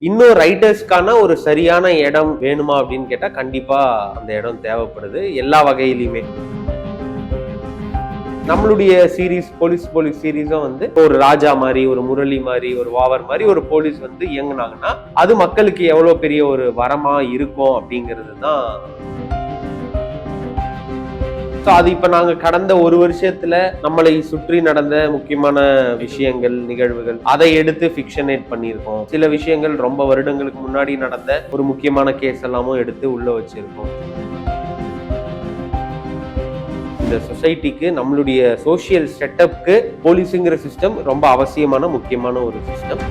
இன்னும் ரைட்டர்ஸ்க்கான ஒரு சரியான இடம் வேணுமா அப்படின்னு கேட்டா கண்டிப்பா அந்த இடம் தேவைப்படுது எல்லா வகையிலுமே. நம்மளுடைய சீரீஸ் போலீஸ் சீரீஸும் வந்து ஒரு ராஜா மாதிரி, ஒரு முரளி மாதிரி, ஒரு வாவர் மாதிரி ஒரு போலீஸ் வந்து இயங்குனாங்கன்னா அது மக்களுக்கு எவ்வளவு பெரிய ஒரு வரமா இருக்கும் அப்படிங்கிறது தான். அது இப்ப நாங்க கடந்த ஒரு வருஷத்துல நம்மளை சுற்றி நடந்த முக்கியமான விஷயங்கள், நிகழ்வுகள் அதை எடுத்து ஃபிக்ஷனேட் பண்ணியிருக்கோம். சில விஷயங்கள் ரொம்ப வருடங்களுக்கு முன்னாடி நடந்த ஒரு முக்கியமான கேஸ் எல்லாமும் எடுத்து உள்ள வச்சிருக்கோம். இந்த சொசைட்டிக்கு, நம்மளுடைய சோசியல் செட்டப்க்கு போலீஸுங்கிற சிஸ்டம் ரொம்ப அவசியமான முக்கியமான ஒரு சிஸ்டம்.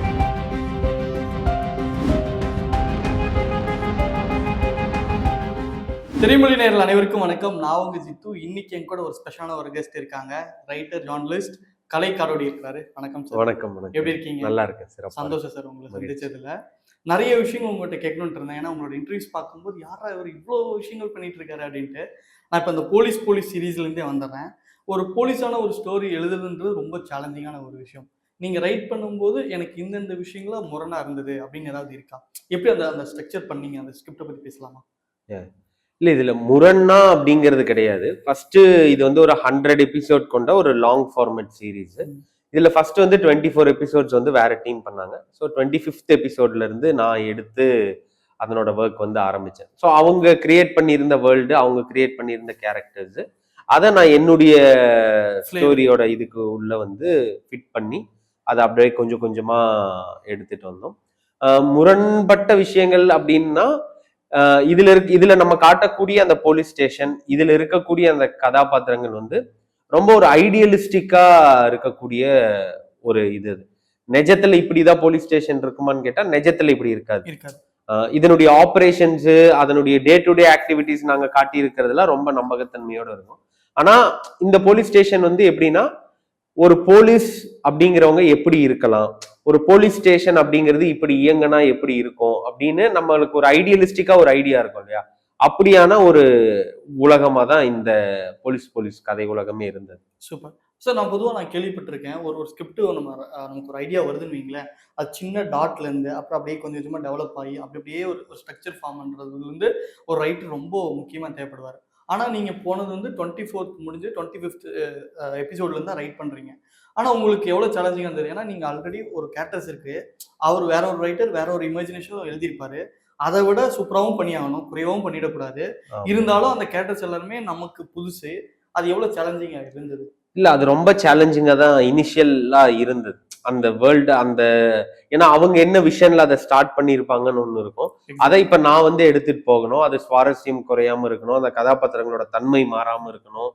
திரைமொழி நேயர்கள் அனைவருக்கும் வணக்கம். நான் உங்க ஜித்து. இன்னைக்கு என் கூட ஒரு ஸ்பெஷலான ஒரு கெஸ்ட் இருக்காங்க. ரைட்டர், ஜேர்னலிஸ்ட் கலை காரோடி இருக்காரு. வணக்கம் சார். வணக்கம். எப்படி இருக்கீங்க? நல்லா இருக்கேன் சார். சந்தோஷம் சார் உங்களை சந்திச்சதுல. நிறைய விஷயங்கள் உங்கள்கிட்ட கேட்கணும்னு இருந்தேன். ஏன்னா உங்களோட இன்டர்வியூஸ் பார்க்கும்போது யாரா இவர் இவ்வளோ விஷயங்கள் பண்ணிட்டு இருக்காரு அப்படின்ட்டு. நான் இப்போ இந்த போலீஸ் சீரீஸ்லேருந்தே வந்துடுறேன். ஒரு போலீஸான ஒரு ஸ்டோரி எழுதுறதுன்றது ரொம்ப சேலஞ்சிங்கான ஒரு விஷயம். நீங்க ரைட் பண்ணும்போது எனக்கு இந்த விஷயங்கள முரணா இருந்தது அப்படின்னு ஏதாவது இருக்கா? எப்படி அந்த ஸ்ட்ரக்சர் பண்ணீங்க? அந்த ஸ்கிரிப்டை பத்தி பேசலாமா? இல்ல, இதுல முரண்னா அப்படிங்கிறது கிடையாது. ஃபர்ஸ்ட் இது வந்து ஒரு 100 எபிசோட் கொண்ட ஒரு லாங் ஃபார்மேட் சீரீஸ். இதுல ஃபர்ஸ்ட் வந்து 24 எபிசோட்ஸ் வந்து வேற டீம் பண்ணாங்க. ஸோ 25th எபிசோட்ல இருந்து நான் எடுத்து அதனோட ஒர்க் வந்து ஆரம்பிச்சேன். ஸோ அவங்க கிரியேட் பண்ணியிருந்த வேர்ல்டு, அவங்க கிரியேட் பண்ணியிருந்த கேரக்டர்ஸ், அதை நான் என்னுடைய ஸ்டோரியோட இதுக்கு உள்ள வந்து ஃபிட் பண்ணி அதை அப்படியே கொஞ்சம் கொஞ்சமா எடுத்துட்டு வந்தோம். முரண்பட்ட விஷயங்கள் அப்படின்னா இதுல நம்ம காட்டக்கூடிய அந்த போலீஸ் ஸ்டேஷன், இதுல இருக்கக்கூடிய அந்த கதாபாத்திரங்கள் வந்து ரொம்ப ஒரு ஐடியலிஸ்டிக்கா இருக்கக்கூடிய ஒரு இது. நிஜத்துல இப்படிதான் போலீஸ் ஸ்டேஷன் இருக்குமான்னு கேட்டா நிஜத்துல இப்படி இருக்காது. இதனுடைய ஆபரேஷன்ஸ், அதனுடைய டே டு டே ஆக்டிவிட்டிஸ் நாங்க காட்டி இருக்கிறதுல ரொம்ப நம்பகத்தன்மையோட இருக்கும். ஆனா இந்த போலீஸ் ஸ்டேஷன் வந்து எப்படின்னா, ஒரு போலீஸ் அப்படிங்கிறவங்க எப்படி இருக்கலாம், ஒரு போலீஸ் ஸ்டேஷன் அப்படிங்கிறது இப்படி இயங்கினா எப்படி இருக்கும் அப்படின்னு நம்மளுக்கு ஒரு ஐடியலிஸ்டிக்கா ஒரு ஐடியா இருக்கும் இல்லையா? அப்படியான ஒரு உலகமா தான் இந்த போலீஸ் கதை உலகமே இருந்தது. Super sir. நான் கேள்விப்பட்டிருக்கேன். ஒரு ஸ்கிரிப்ட் நமக்கு ஒரு ஐடியா வருதுன்னு வைங்களேன். அது சின்ன டாட்ல இருந்து அப்புறம் அப்படியே கொஞ்சம் கொஞ்சமா டெவலப் ஆகி அப்படியே ஒரு ஸ்ட்ரக்சர் ஃபார்ம் பண்றதுல இருந்து ஒரு ரைட்டர் ரொம்ப முக்கியமா தேவைப்படுவார். ஆனா நீங்க போனது வந்து 24th முடிஞ்சு 25th எபிசோட்ல இருந்து தான் ரைட் பண்றீங்க. ஆனா உங்களுக்கு எவ்வளவு சேலஞ்சிங்கா இருந்தது? ஏன்னா நீங்க ஆல்ரெடி ஒரு கேரக்டர்ஸ் இருக்கு. அவர் வேற ஒரு ரைட்டர், வேற ஒரு இமேஜினேஷனும் எழுதியிருப்பாரு. அதை விட சூப்பராகவும் பண்ணி ஆகணும், குறையவும் பண்ணிடக்கூடாது. இருந்தாலும் அந்த கேரக்டர்ஸ் எல்லாருமே நமக்கு புதுசு. அது எவ்வளவு சேலஞ்சிங்கா இருந்தது? இல்ல, அது ரொம்ப சேலஞ்சிங்கா தான் இனிஷியலா இருந்தது. அந்த வேர்ல்டு, அந்த ஏன்னா அவங்க என்ன விஷன்ல அதை ஸ்டார்ட் பண்ணியிருப்பாங்கன்னு ஒண்ணு இருக்கும். அதை இப்ப நான் வந்து எடுத்துட்டு போகணும். அது சுவாரஸ்யம் குறையாம இருக்கணும், அந்த கதாபாத்திரங்களோட தன்மை மாறாம இருக்கணும்.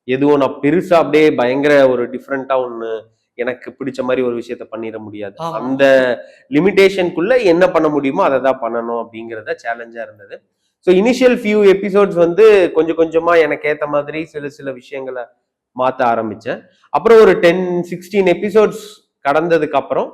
எதுவும் நான் பெருசா அப்படியே பயங்கர ஒரு டிஃப்ரெண்டா ஒண்ணு எனக்கு பிடிச்ச மாதிரி ஒரு விஷயத்த பண்ணிட முடியாது. அந்த லிமிடேஷனுக்குள்ள என்ன பண்ண முடியுமோ அதை தான் பண்ணணும் அப்படிங்கிறத சேலஞ்சா இருந்தது. ஸோ இனிஷியல் ஃபியூ எபிசோட்ஸ் வந்து கொஞ்சம் கொஞ்சமா எனக்கு ஏத்த மாதிரி சில விஷயங்களை மாத்த ஆரம்பிச்சேன். அப்புறம் ஒரு 10-16 எபிசோட்ஸ் கடந்ததுக்கு அப்புறம்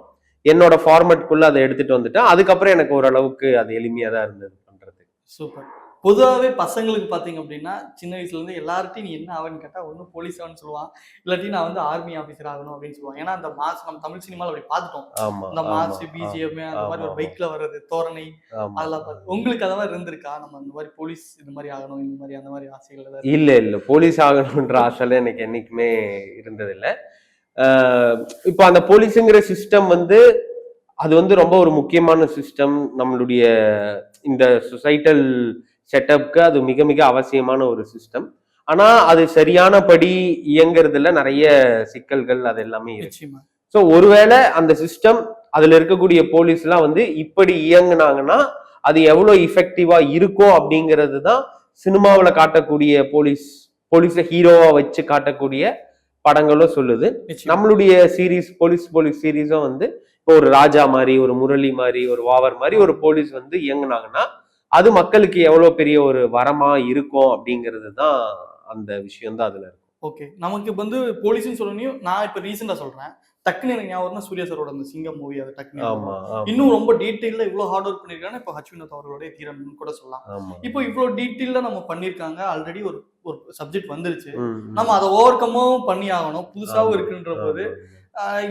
என்னோட ஃபார்மேட்குள்ள அதை எடுத்துட்டு வந்துட்டேன். அதுக்கப்புறம் எனக்கு ஓரளவுக்கு அது எளிமையா தான் இருந்தது பண்றதுக்கு. சூப்பர். பொதுவாகவே பசங்களுக்கு பார்த்தீங்க அப்படின்னா, சின்ன வயசுலேருந்து எல்லார்ட்டையும் நீ என்ன ஆவன்னு கேட்டால், ஒன்றும் போலீஸ் ஆகணும்னு சொல்லுவான். இல்லாட்டி நான் வந்து ஆர்மி ஆஃபீஸர் ஆகணும் அப்படின்னு சொல்லுவாங்க. ஏன்னா அந்த மாஸ் நம்ம தமிழ் சினிமாவில் அப்படி பார்த்துட்டோம். அந்த மாஸ், பிஜிஎம் அந்த மாதிரி ஒரு பைக்ல வர்றது, தோரணை அதெல்லாம் பார்த்து உங்களுக்கு அந்த மாதிரி இருந்திருக்கா? நம்ம அந்த மாதிரி போலீஸ் இந்த மாதிரி ஆகணும், இந்த மாதிரி அந்த மாதிரி ஆசைகள் ஏதாவது? இல்ல போலீஸ் ஆகணும்ன்ற ஆசைலாம் எனக்கு என்னைக்குமே இருந்ததில்லை. இப்போ அந்த போலீஸுங்கிற சிஸ்டம் வந்து அது வந்து ரொம்ப ஒரு முக்கியமான சிஸ்டம். நம்மளுடைய இந்த சொசைட்டல் செட்டப்க்கு அது மிக மிக அவசியமான ஒரு சிஸ்டம். ஆனா அது சரியானபடி இயங்குறதுல நிறைய சிக்கல்கள் அது எல்லாமே இருக்கு. ஸோ ஒருவேளை அந்த சிஸ்டம், அதுல இருக்கக்கூடிய போலீஸ் எல்லாம் வந்து இப்படி இயங்குனாங்கன்னா அது எவ்வளவு இஃபெக்டிவா இருக்கும் அப்படிங்கிறது தான் சினிமாவில் காட்டக்கூடிய போலீஸ ஹீரோவா வச்சு காட்டக்கூடிய படங்களும் சொல்லுது. நம்மளுடைய சீரீஸ் போலீஸ் சீரீஸும் வந்து இப்போ ஒரு ராஜா மாதிரி, ஒரு முரளி மாதிரி, ஒரு வாவர் மாதிரி ஒரு போலீஸ் வந்து இயங்குனாங்கன்னா அது மக்களுக்கு எவ்வளவு பெரிய ஒரு வரமா இருக்கும் அப்படிங்கிறது தான் அந்த விஷயம் தான் அதுல இருக்கும். ஓகே, நமக்கு வந்து போலீஸ்னு சொல்லணும். நான் இப்ப ரீசெண்டா சொல்றேன். டக்குன்னு எனக்கு ஞாபகம் சூர்யா சாரோட அந்த சிங்கம் மூவி. அது டக்குன்னு இன்னும் ரொம்ப டீட்டெயிலா இவ்வளவு ஹார்ட் ஒர்க் பண்ணிருக்காங்க. இப்போ ஹச்வினோத் அவர்களுடைய தீரன் கூட சொல்லலாம். இப்போ இவ்வளவு டீட்டெயிலா நம்ம பண்ணிருக்காங்க. ஆல்ரெடி ஒரு சப்ஜெக்ட் வந்துருச்சு. நம்ம அதை ஓவர் கம்மும் பண்ணி ஆகணும். புதுசாவும் இருக்குன்ற போது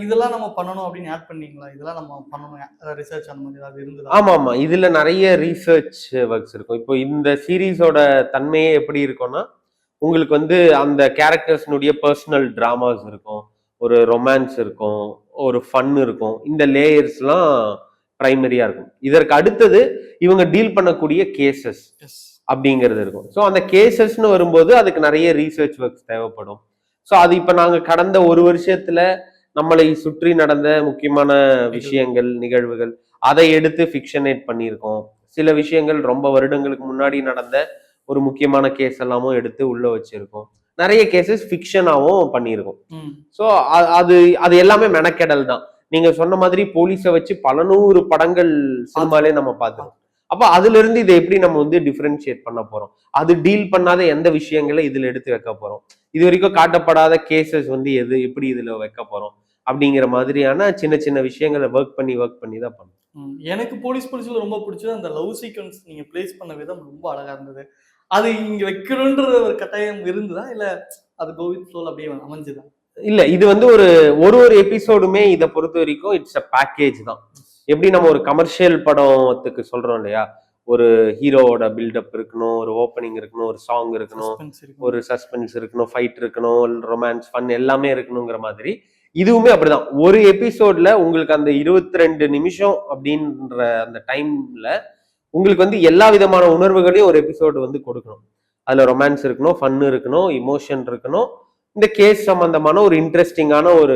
இதெல்லாம் நம்ம பண்ணணும் அப்படின்னு ஆட் பண்ணீங்களா? இதெல்லாம் நம்ம பண்ணணும் ரிசர்ச் அந்த மாதிரி ஏதாவது இருந்ததா? ஆமா. இதுல நெறைய ரீசர்ச் ஒர்க்ஸ் இருக்கும். இப்போ இந்த சீரிஸோட தன்மையே எப்படி இருக்கும்னா, உங்களுக்கு வந்து அந்த கேரக்டர்ஸ்னுடைய பெர்சனல் டிராமாஸ் இருக்கும். ஒரு ரொமான்ஸ் இருக்கும். ஒரு ஃபன் இருக்கும். இந்த லேயர்ஸ்லாம் பிரைமரியா இருக்கும். இதற்கு அடுத்தது இவங்க டீல் பண்ணக்கூடிய கேஸஸ் எஸ். அப்படிங்கிறது இருக்கும். ஸோ அந்த கேசஸ்ன்னு வரும்போது அதுக்கு நிறைய ரீசர்ச் ஒர்க்ஸ் தேவைப்படும். ஸோ அது இப்போ நாங்கள் கடந்த ஒரு வருஷத்துல நம்மளை சுற்றி நடந்த முக்கியமான விஷயங்கள், நிகழ்வுகள் அதை எடுத்து ஃபிக்ஷனேட் பண்ணியிருக்கோம். சில விஷயங்கள் ரொம்ப வருடங்களுக்கு முன்னாடி நடந்த ஒரு முக்கியமான கேஸ் எல்லாமும் எடுத்து உள்ள வச்சிருக்கோம். நிறைய கேசஸ் ஃபிக்ஷனாவும் பண்ணியிருக்கோம். ஸோ அது அது எல்லாமே மெனக்கெடல் தான். நீங்க சொன்ன மாதிரி போலீஸை வச்சு பல 100 படங்கள் சினிமாலே நம்ம பார்த்துருக்கோம். அப்ப அதுல இருந்து இதை எப்படி நம்ம வந்து டிஃபரன்ஷியேட் பண்ண போறோம், அது டீல் பண்ணாத எந்த விஷயங்களை இதுல எடுத்து வைக்க போறோம், இது வரைக்கும் காட்டப்படாத கேசஸ் வந்து எது எப்படி இதுல வைக்க போறோம் அப்படிங்கிற மாதிரியான சின்ன சின்ன விஷயங்களை ஒர்க் பண்ணி தான் பண்ணும். எனக்கு போலீஸ்ல ரொம்ப பிடிச்சது அந்த லவ் சீக்வன்ஸ் நீங்க பிளேஸ் பண்ண விதம் ரொம்ப அழகா இருந்தது. அது இங்க வைக்கணும்ன்ற ஒரு கட்டாயம் இருந்ததா இல்ல அது கோவித் ஃப்ளோல அப்படியே அமைஞ்சுதா? இல்ல, இது வந்து ஒரு ஒரு எபிசோடுமே இதை பொறுத்த வரைக்கும் இட்ஸ் அ பேக்கேஜ் தான். எப்படி நம்ம ஒரு கமர்ஷியல் படத்துக்கு சொல்றோம் இல்லையா, ஒரு ஹீரோவோட பில்டப் இருக்கணும், ஒரு ஓப்பனிங் இருக்கணும், ஒரு சாங் இருக்கணும், ஒரு சஸ்பென்ஸ் இருக்கணும், ஃபைட் இருக்கணும், ரொமான்ஸ், ஃபன் எல்லாமே இருக்கணுங்கிற மாதிரி இதுவுமே அப்படிதான். ஒரு எபிசோட்ல உங்களுக்கு அந்த 22 நிமிஷம் அப்படின்ற அந்த டைம்ல உங்களுக்கு வந்து எல்லா விதமான உணர்வுகளையும் ஒரு எபிசோடு வந்து கொடுக்கணும். அதுல ரொமான்ஸ் இருக்கணும், ஃபன் இருக்கணும், இமோஷன் இருக்கணும், இந்த கேஸ் சம்பந்தமான ஒரு இன்ட்ரெஸ்டிங்கான ஒரு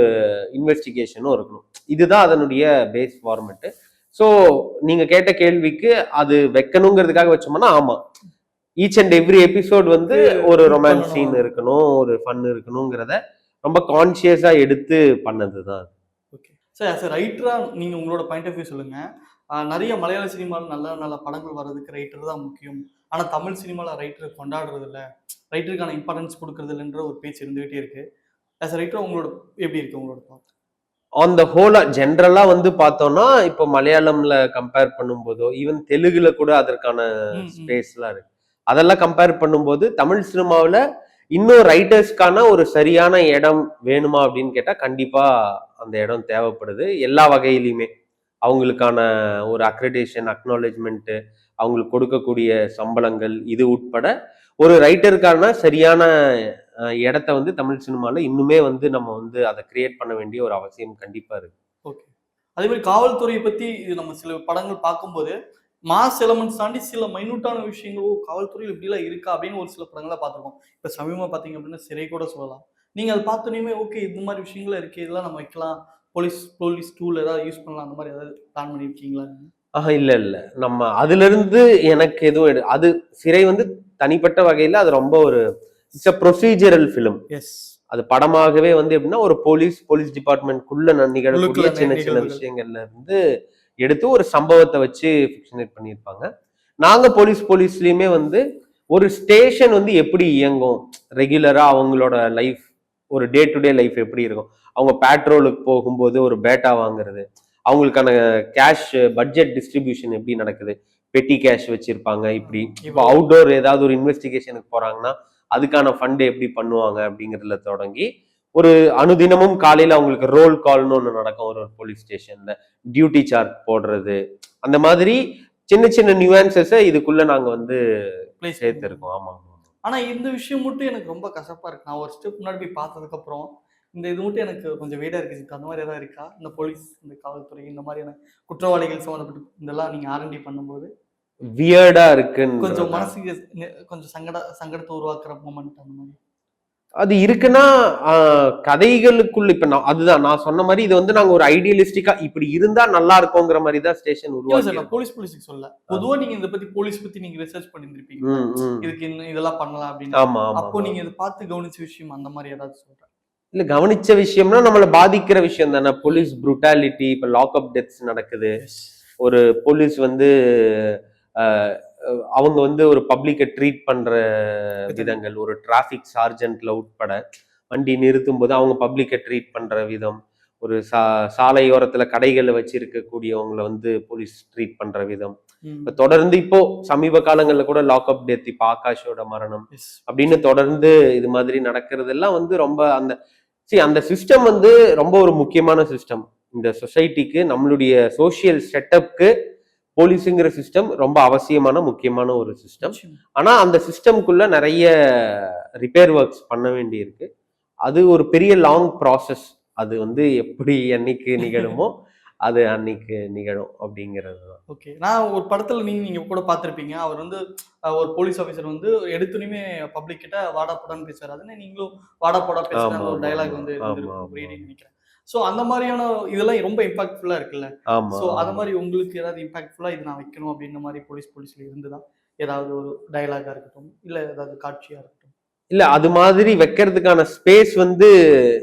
இன்வெஸ்டிகேஷனும் இருக்கணும். இதுதான் அதனுடைய பேஸ் ஃபார்மெட்டு. ஸோ நீங்க கேட்ட கேள்விக்கு அது வைக்கணுங்கிறதுக்காக வச்சோம்னா ஆமா, ஈச் அண்ட் எவ்ரி எபிசோட் வந்து ஒரு ரொமான்ஸ் சீன் இருக்கணும், ஒரு ஃபன் இருக்கணுங்கிறத ரொம்ப கான்சியஸா எடுத்து பண்ணதுதான். ஓகே சார், ஆஸ் எ ரைட்டரா நீங்க உங்களோட பாயிண்ட் ஆஃப் வியூ சொல்லுங்க. நிறைய மலையாள சினிமாவில் நல்ல நல்ல படங்கள் வர்றதுக்கு ரைட்டர் தான் முக்கியம், ஆனா தமிழ் சினிமாவில் ரைட்டர் கொண்டாடுறது இல்லை, ரைட்டருக்கான இம்பார்ட்டன்ஸ் கொடுக்கறது இல்லைன்ற ஒரு பேச்சு இருந்துகிட்டே இருக்கு. ஆஸ் எ ரைட்டர் உங்களோட எப்படி இருக்கு உங்களோட தாட்? ஆன் த ஹோலா ஜென்ரலா வந்து பார்த்தோம்னா இப்போ மலையாளம்ல கம்பேர் பண்ணும்போதோ ஈவன் தெலுங்குல கூட அதற்கான ஸ்பேஸ்லாம் இருக்கு. அதெல்லாம் கம்பேர் பண்ணும்போது தமிழ் சினிமாவில் இன்னும் ரைட்டர்ஸ்க்கான ஒரு சரியான இடம் வேணுமா அப்படின்னு கேட்டா கண்டிப்பா அந்த இடம் தேவைப்படுது. எல்லா வகையிலுமே அவங்களுக்கான ஒரு அக்ரெடிடேஷன், அக்னாலேஜ்மெண்ட், அவங்களுக்கு கொடுக்கக்கூடிய சம்பளங்கள் இது உட்பட ஒரு ரைட்டருக்கான சரியான இடத்த வந்து தமிழ் சினிமால இன்னுமே வந்து நம்ம வந்து அதை கிரியேட் பண்ண வேண்டிய ஒரு அவசியம் கண்டிப்பா இருக்கு. ஓகே. அதே மாதிரி காவல்துறையை பத்தி இது நம்ம சில படங்கள் பார்க்கும்போது மாஸ் எலமெண்ட்ஸ் தாண்டி சில மைனூட்டான விஷயங்களும் காவல்துறையில் இப்படிலாம் இருக்கா அப்படின்னு ஒரு சில படங்களை பார்த்துருக்கோம். இப்போ சமீபமாக பார்த்தீங்க அப்படின்னா சிறை கூட சொல்லலாம். நீங்கள் அதை பார்த்தோன்னே ஓகே இந்த மாதிரி விஷயங்களும் இருக்கு, இதெல்லாம் நம்ம வைக்கலாம், போலீஸ் டூல் ஏதாவது யூஸ் பண்ணலாம், அந்த மாதிரி ஏதாவது பிளான் பண்ணியிருக்கீங்களா? இல்ல நம்ம அதுல இருந்து எனக்கு எதுவும் அது சிறை வந்து தனிப்பட்ட வகையில அது ரொம்ப ஒரு it's a procedural film. Yes. அது படமாகவே வந்து எப்படின்னா ஒரு போலீஸ் டிபார்ட்மெண்ட்குள்ள நிகழக்கூடிய சின்ன சின்ன விஷயங்கள்ல இருந்து எடுத்து ஒரு சம்பவத்தை வச்சு ஃபிக்ஷனேட் பண்ணியிருப்பாங்க. நாங்க போலீஸ்லயுமே வந்து ஒரு ஸ்டேஷன் வந்து எப்படி இயங்கும், ரெகுலரா அவங்களோட லைஃப், ஒரு டே டு டே லைஃப் எப்படி இருக்கும், அவங்க பேட்ரோலுக்கு போகும்போது ஒரு பேட்டா வாங்குறது, அவங்களுக்கான கேஷ் பட்ஜெட் டிஸ்ட்ரிபியூஷன் எப்படி நடக்குது, பெட்டி கேஷ் வச்சிருப்பாங்க, இப்படி இப்போ அவுட்டோர் ஏதாவது ஒரு இன்வெஸ்டிகேஷனுக்கு போறாங்கன்னா அதுக்கான ஃபண்ட் எப்படி பண்ணுவாங்க அப்படிங்கிறதுல தொடங்கி ஒரு அனுதினமும் காலையில அவங்களுக்கு ரோல் கால்னு ஒன்று நடக்கும் ஒரு போலீஸ் ஸ்டேஷன்ல, டியூட்டி சார்ட் போடுறது, அந்த மாதிரி சின்ன சின்ன நியூஆன்சஸை இதுக்குள்ள நாங்க வந்து சேர்த்திருக்கோம். ஆமா. ஆனா இந்த விஷயம் மட்டும் எனக்கு ரொம்ப கசப்பா இருக்கு. நான் ஒரு ஸ்டெப் முன்னாடி போய் பார்த்ததுக்கு அப்புறம் இந்த இது மட்டும் எனக்கு கொஞ்சம் வீடா இருக்கு. அந்த மாதிரி ஏதாவது இருக்கா இந்த போலீஸ், இந்த காவல்துறை, இந்த மாதிரியான குற்றவாளிகள் சம்மந்தப்பட்டு இதெல்லாம் நீங்க ஆர்என்டி பண்ணும்போது வியர்டா இருக்குன்னு கொஞ்சம் மனசுக்கு கொஞ்சம் சங்கடத்தை உருவாக்குற மொமெண்ட் அந்த மாதிரி அது இருக்குன்னா கதைகளுக்குள்ள இப்ப அதுதான் நான் சொன்ன மாதிரி இது வந்து நாங்க ஒரு ஐடியலிஸ்டிக்கா இப்படி இருந்தா நல்லா இருக்குங்கிற மாதிரி தான் ஸ்டேஷன் உருவாக்கி. போலீஸ்க்கு சொல்ல பொதுவா நீங்க இதை பத்தி போலீஸ் பத்தி நீங்க ரிசர்ச் பண்ணிருப்பீங்க, இதுக்கு இதெல்லாம் பண்ணலாம் அப்படின்னு. அப்போ நீங்க இதை பார்த்து கவனிச்ச விஷயம் அந்த மாதிரி ஏதாவது சொல்றேன்? இல்ல, கவனிச்ச விஷயம்னா நம்மளை பாதிக்கிற விஷயம் தானே. போலீஸ் புரூட்டாலிட்டி, இப்ப லாக்அப் டெத்ஸ் நடக்குது, ஒரு போலீஸ் வந்து அவங்க வந்து ஒரு பப்ளிக்கை ட்ரீட் பண்ற விதங்கள், ஒரு டிராபிக் சார்ஜென்ட்ல உட்பட வண்டி நிறுத்தும் போது அவங்க பப்ளிக்கை ட்ரீட் பண்ற விதம், ஒரு சாலையோரத்துல கடைகளை வச்சிருக்கக்கூடியவங்களை வந்து போலீஸ் ட்ரீட் பண்ற விதம், தொடர்ந்து இப்போ சமீப காலங்கள்ல கூட லாக்அப் டெத், இப்ப ஆகாஷோட மரணம் அப்படின்னு தொடர்ந்து இது மாதிரி நடக்கிறது எல்லாம் வந்து ரொம்ப அந்த அந்த சிஸ்டம் வந்து ரொம்ப ஒரு முக்கியமான சிஸ்டம். இந்த சொசைட்டிக்கு, நம்மளுடைய சோசியல் செட்டப்க்கு போலீஸுங்கிற சிஸ்டம் ரொம்ப அவசியமான முக்கியமான ஒரு சிஸ்டம். ஆனா அந்த சிஸ்டம்குள்ள நிறைய ரிப்பேர் ஒர்க்ஸ் பண்ண வேண்டி இருக்கு. அது ஒரு பெரிய லாங் ப்ராசஸ். அது வந்து எப்படி என்னைக்கு நிகழுமோ அது அன்னைக்கு நிகழும் அப்படிங்கிறது தான். ஓகே. நான் ஒரு படத்துல நீங்க கூட பார்த்திருப்பீங்க. அவர் வந்து ஒரு போலீஸ் ஆஃபீசர் வந்து எடுத்தோனயுமே பப்ளிக் கிட்ட வாடா போடான்னு பேசுவாரு. அதுன்னு நீங்களும் வாடா போடா பேசுன அந்த ஒரு டயலாக் வந்து இருந்திருக்கும் நினைக்கிறேன். சோ அந்த மாதிரியான இதெல்லாம் ரொம்ப இம்பாக்ட்ஃபுல்லா இருக்குல்ல. சோ அந்த மாதிரி உங்களுக்கு ஏதாவது இம்பாக்ட்ஃபுல்லா இது நான் வைக்கணும் அப்படின்ற மாதிரி போலீஸ்ல இருந்துதா? ஏதாவது ஒரு டயலாகா இருக்கட்டும், இல்ல ஏதாவது காட்சியா இருக்கட்டும். இல்ல அது மாதிரி வைக்கிறதுக்கான ஸ்பேஸ் வந்து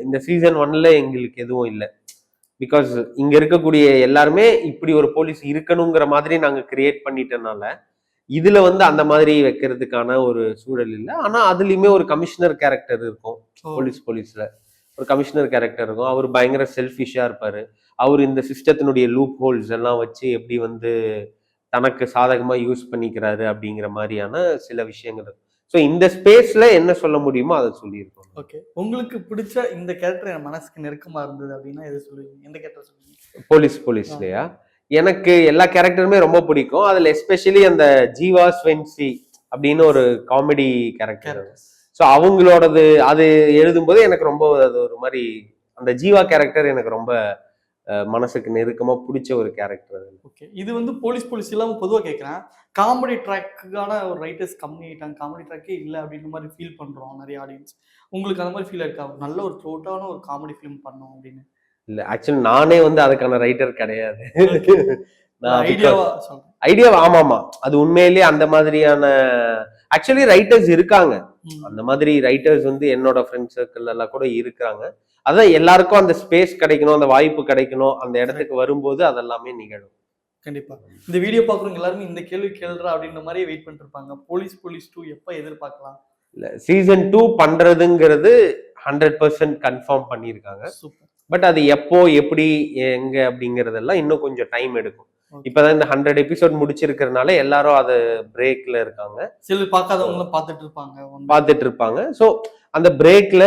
இந்த சீசன் 1ல எங்களுக்கு எதுவும் இல்லை. பிகாஸ் இங்க இருக்கக்கூடிய எல்லாருமே இப்படி ஒரு போலீஸ் இருக்கணுங்கிற மாதிரி நாங்க கிரியேட் பண்ணிட்டனால இதுல வந்து அந்த மாதிரி வைக்கிறதுக்கான ஒரு சூழல் இல்லை. ஆனா அதுலயுமே ஒரு கமிஷனர் கேரக்டர் இருக்கும். போலீஸ்ல ஒரு கமிஷனர் கேரக்டர் இருக்கும். அவர் பயங்கர செல்ஃபிஷா இருப்பாரு. அவர் இந்த சிஸ்டத்தினுடைய லூப் ஹோல்ஸ் எல்லாம் வச்சு எப்படி வந்து தனக்கு சாதகமா யூஸ் பண்ணிக்கிறாரு அப்படிங்கிற மாதிரியான சில விஷயங்கள். ஸோ இந்த ஸ்பேஸ்ல என்ன சொல்ல முடியுமோ அதை சொல்லியிருக்கோம். ஓகே. உங்களுக்கு பிடிச்ச இந்த கேரக்டர் என் மனசுக்கு நெருக்கமா இருந்தது அப்படின்னா எது சொல்லுவீங்க? எந்த கேரக்டர் சொல்லுவீங்க? போலீஸ்லயா? எனக்கு எல்லா கேரக்டருமே ரொம்ப பிடிக்கும். அதுல எஸ்பெஷலி அந்த ஜீவா ஸ்வென்சி அப்படின்னு ஒரு காமெடி கேரக்டர். ஸோ அவங்களோடது அது எழுதும்போது எனக்கு ரொம்ப அது ஒரு மாதிரி அந்த ஜீவா கேரக்டர் எனக்கு ரொம்ப மனசுக்கு நெருக்கமா பிடிச்ச ஒரு கேரக்டர். ஓகே. இது வந்து போலீஸ் எல்லாம் பொதுவா கேட்கிறேன். காமெடி ட்ராக்குக்கான ஒரு ரைட்டர்ஸ் கம்மி ஆயிட்டாங்க. காமெடி ட்ராக்கே இல்ல அப்படின்ற மாதிரி ஃபீல் பண்றோம் நிறைய ஆடியன்ஸ். உங்களுக்கு அந்த மாதிரி ஃபீல் இருக்கா? நல்ல ஒரு த்ரோட்டான ஒரு காமெடி ஃபிலிம் பண்ணோம் அப்படின்னு. இல்ல ஆக்சுவலி நானே வந்து அதுக்கான ரைட்டர் கிடையாது. ஐடியாவா? ஆமாமா. அது உண்மையிலேயே அந்த மாதிரியான ஆக்சுவலி ரைட்டர்ஸ் இருக்காங்க. அந்த மாதிரி ரைட்டர்ஸ் வந்து என்னோட ஃப்ரெண்ட் சர்க்கிள் எல்லாம் கூட இருக்காங்க. அதான் எல்லாருக்கும் அந்த ஸ்பேஸ் கிடைக்கணும், அந்த வாய்ப்பு கிடைக்கணும், அந்த இடத்துக்கு வரும்போது அதெல்லாமே நிகழும். கண்டிப்பா. இந்த வீடியோ பாக்குறவங்க எல்லாருமே இந்த கேள்வி கேள்றா அப்படின்ற மாதிரி வெயிட் பண்ணிட்டு இருப்பாங்க. போலீஸ் 2 எப்ப எதிர்பார்க்கலாம்? இல்ல சீசன் 2 பண்றதுங்கிறது 100% கன்ஃபார்ம் பண்ணியிருக்காங்க. சூப்பர். பட் அது எப்போ, எப்படி, எங்க அப்படிங்கறதெல்லாம் இன்னும் கொஞ்சம் டைம் எடுக்கும். இப்பதான் இந்த 100 எபிசோட் முடிச்சிருக்கிறதுனால எல்லாரும் அது பிரேக்ல இருக்காங்க. சிலர் பார்க்காதவங்களும் பார்த்துட்டு இருப்பாங்க. ஸோ அந்த பிரேக்ல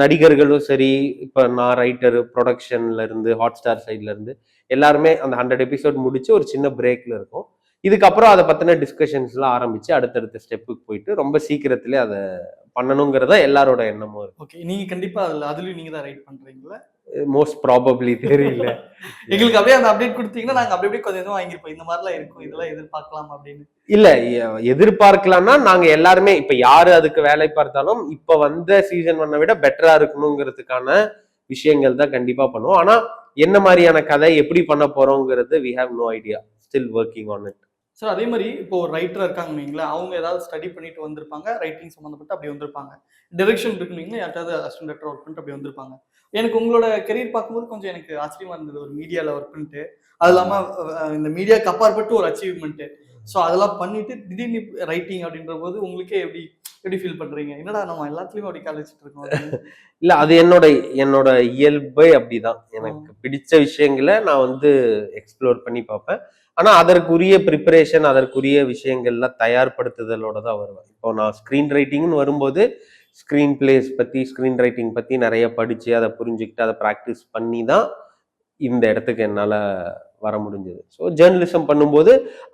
நடிகர்களும் சரி, இப்ப நான் ரைட்டர், ப்ரொடக்ஷன்ல இருந்து, ஹாட் ஸ்டார் சைட்ல இருந்து எல்லாருமே அந்த 100 எபிசோட் முடிச்சு ஒரு சின்ன பிரேக்ல இருக்கும். இதுக்கப்புறம் அதை பத்தின டிஸ்கஷன்ஸ் எல்லாம் ஆரம்பிச்சு அடுத்தடுத்த ஸ்டெப்புக்கு போயிட்டு ரொம்ப சீக்கிரத்திலே அதை பண்ணணுங்கிறத எல்லாரோட எண்ணமும் இருக்கு. ஓகே. நீங்க கண்டிப்பா அதுலயும் நீங்க தான் ரைட் பண்றீங்களா? மோஸ்ட் ப்ராபப்ளி தெரியல. எங்களுக்கு அப்படியே அந்த அப்டேட் கொடுத்தீங்கன்னா நாங்க அப்படியே கொஞ்சம் வாங்கிருப்போம். இந்த மாதிரிலாம் இருக்கும், இதெல்லாம் எதிர்பார்க்கலாம் அப்படின்னு. இல்ல எதிர்பார்க்கலாம்னா நாங்க எல்லாருமே இப்ப யாரு அதுக்கு வேலை பார்த்தாலும் இப்ப வந்த சீசன் 1 விட பெட்டரா இருக்கணுங்கிறதுக்கான விஷயங்கள் தான் கண்டிப்பா பண்ணுவோம். ஆனா என்ன மாதிரியான கதை எப்படி பண்ண போறோங்கிறது we have no idea, still working on it. Sir அதே மாதிரி இப்போ ஒரு ரைட்டர் இருக்காங்க வைங்களேன், அவங்க ஏதாவது ஸ்டடி பண்ணிட்டு வந்திருப்பாங்க, ரைட்டிங் சம்மந்தப்பட்டு அப்படி வந்திருப்பாங்க. டைரக்ஷன் இருக்குன்னு வைங்களேன், யார்ட்டாவது அசிஸ்டன்ட் டைரக்டர் ஒர்க் பண்ணிட்டு அப்படி வந்திருப்பாங்க. எனக்கு உங்களோட கெரியர் பார்க்கும்போது கொஞ்சம் எனக்கு ஆச்சரியமா இருந்தது. ஒரு மீடியாவில் ஒர்க் பண்ணிட்டு, அது இல்லாமல் இந்த மீடியாவுக்கு அப்பாற்பட்டு ஒரு அச்சீவ்மெண்ட்டு. ஸோ அதெல்லாம் பண்ணிட்டு திடீர்னு ரைட்டிங் அப்படின்ற போது உங்களுக்கே எப்படி ஃபீல் பண்றீங்க? என்னடா நம்ம எல்லாத்துலயுமே அப்படி கால் வச்சுட்டு இருக்கோம். இல்ல அது என்னோட இயல்பே அப்படிதான். எனக்கு பிடிச்ச விஷயங்களை நான் வந்து எக்ஸ்ப்ளோர் பண்ணி பார்ப்பேன். ஆனா அதற்குரிய ப்ரிப்பரேஷன், அதற்குரிய விஷயங்கள்லாம் தயார்படுத்துதலோட தான் வருவேன். இப்போ நான் ஸ்கிரீன் ரைட்டிங்னு வரும்போது ஸ்கிரீன் பிளேஸ் பத்தி, ஸ்கிரீன் ரைட்டிங் பத்தி நிறைய படிச்சு அதை புரிஞ்சுக்கிட்டு அதை ப்ராக்டிஸ் பண்ணி தான் இந்த இடத்துக்கு என்னால வர முடிஞ்சது. ஸோ ஜேர்னலிசம் பண்ணும்போது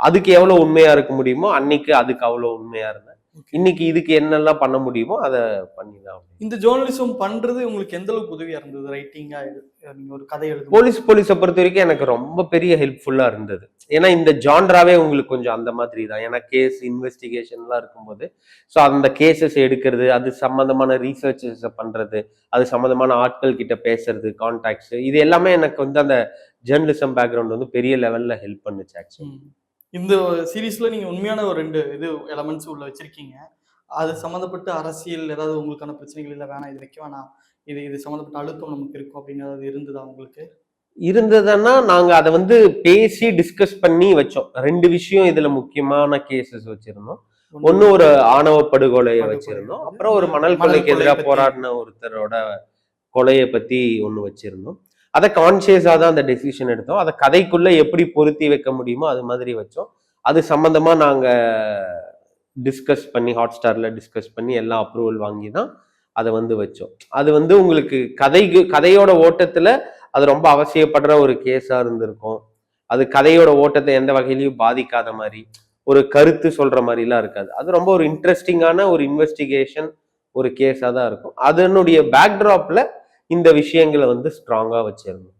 அதுக்கு எவ்வளவு உண்மையா இருக்க முடியுமோ அன்னைக்கு அதுக்கு அவ்வளவு உண்மையா இருந்தேன். இன்னைக்கு இதுக்கு என்னெல்லாம் பண்ண முடியுமோ அதை பண்ணிதான். இந்த ஜேர்னலிசம் பண்றது உங்களுக்கு எந்த அளவுக்கு உதவியா இருந்தது? ரைட்டிங்கா நீங்க ஒரு கதை எழுது போலீஸை பொறுத்த வரைக்கும் எனக்கு ரொம்ப பெரிய ஹெல்ப்ஃபுல்லா இருந்தது. ஏன்னா இந்த ஜான்ராவே உங்களுக்கு கொஞ்சம் அந்த மாதிரி தான். ஏன்னா கேஸ் இன்வெஸ்டிகேஷன்லாம் இருக்கும்போது ஸோ அந்த கேசஸ் எடுக்கிறது, அது சம்பந்தமான ரீசர்ச்சஸ் பண்றது, அது சம்பந்தமான ஆட்கள் கிட்ட பேசுறது, கான்டாக்ட்ஸ், இது எல்லாமே எனக்கு வந்து அந்த ஜேர்னலிசம் பேக்ரவுண்ட் வந்து பெரிய லெவல்ல ஹெல்ப் பண்ணுச்சு ஆக்சுவலி. இந்த சீரீஸ்ல நீங்க உண்மையான ஒரு 2 எலமெண்ட்ஸ் உள்ள வச்சிருக்கீங்க. அது சம்மந்தப்பட்ட அரசியல் ஏதாவது உங்களுக்கான பிரச்சனைகள் இல்லை, வேணாம் இது வைக்க வேணாம், இது சம்மந்தப்பட்ட அழுத்தம் நமக்கு இருக்கும் அப்படின்னு ஏதாவது இருந்ததா உங்களுக்கு? இருந்ததுன்னா நாங்க அதை வந்து பேசி டிஸ்கஸ் பண்ணி வச்சோம். 2 விஷயம் இதுல முக்கியமான கேசஸ் வச்சிருந்தோம். ஒண்ணு ஒரு ஆணவ படுகொலையை வச்சிருந்தோம். அப்புறம் ஒரு மணல் கொலைக்கு எதிராக போராடின ஒருத்தரோட கொலையை பத்தி ஒண்ணு வச்சிருந்தோம். அதை கான்சியஸா தான் அந்த டெசிஷன் எடுத்தோம். அதை கதைக்குள்ள எப்படி பொருத்தி வைக்க முடியுமோ அது மாதிரி வச்சோம். அது சம்பந்தமா நாங்க டிஸ்கஸ் பண்ணி ஹாட் ஸ்டார்ல டிஸ்கஸ் பண்ணி எல்லாம் அப்ரூவல் வாங்கி தான் அதை வந்து வச்சோம். அது வந்து உங்களுக்கு கதையோட ஓட்டத்துல அது ரொம்ப அவசியப்படுற ஒரு கேஸா இருந்திருக்கும். அது கதையோட ஓட்டத்தை எந்த வகையிலையும் பாதிக்காத மாதிரி, ஒரு கருத்து சொல்ற மாதிரிலாம் இருக்காது. அது ரொம்ப ஒரு இன்ட்ரெஸ்டிங்கான ஒரு இன்வெஸ்டிகேஷன் ஒரு கேஸா தான் இருக்கும். அதனுடைய பேக்ட்ராப்ல இந்த விஷயங்களை வந்து ஸ்ட்ராங்கா வச்சிருந்தோம்.